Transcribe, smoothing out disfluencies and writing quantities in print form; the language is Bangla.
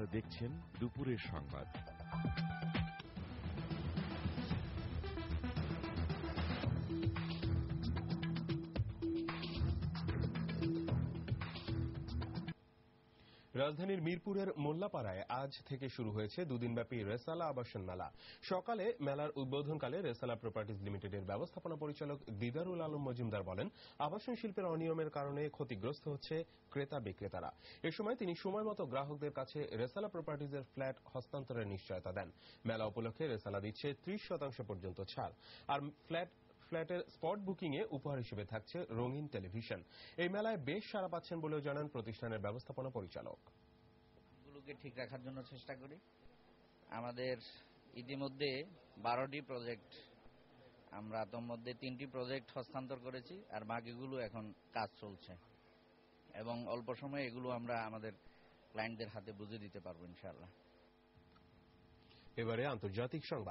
আপনারা দেখছেন দুপুরের সংবাদ। রাজধানীর মিরপুরের মোল্লাপাড়ায় আজ থেকে শুরু হয়েছে দুদিনব্যাপী রেসালা আবাসন মেলা। সকালে মেলার উদ্বোধনকালে রেসালা প্রপার্টিজ লিমিটেডের ব্যবস্থাপনা পরিচালক দিদারুল আলম মজুমদার বলেন, আবাসন শিল্পের অনিয়মের কারণে ক্ষতিগ্রস্ত হচ্ছে ক্রেতা বিক্রেতারা। এ সময় তিনি সময়মতো গ্রাহকদের কাছে রেসালা প্রপার্টিজের ফ্ল্যাট হস্তান্তরের নিশ্চয়তা দেন। মেলা উপলক্ষে রেসালা দিচ্ছে 30% পর্যন্ত ছাড়, আর ফ্ল্যাটের স্পট বুকিং এ উপহার হিসেবে থাকছে রঙিন টেলিভিশন। এই মেলায় বেশ সাড়া পাচ্ছেন বলেও জানান প্রতিষ্ঠানের ব্যবস্থাপনা পরিচালক। গুলোকে ঠিক রাখার জন্য চেষ্টা করি। আমাদের ইতিমধ্যে 12টি প্রজেক্ট, আমরা তোর মধ্যে 3টি প্রজেক্ট হস্তান্তর করেছি, আর বাকিগুলো এখন কাজ চলছে এবং অল্প সময়ে এগুলো আমরা আমাদের ক্লায়েন্টদের হাতে বুঝে দিতে পারবো ইনশাআল্লাহ। এবারে আন্তর্জাতিক সংবাদ।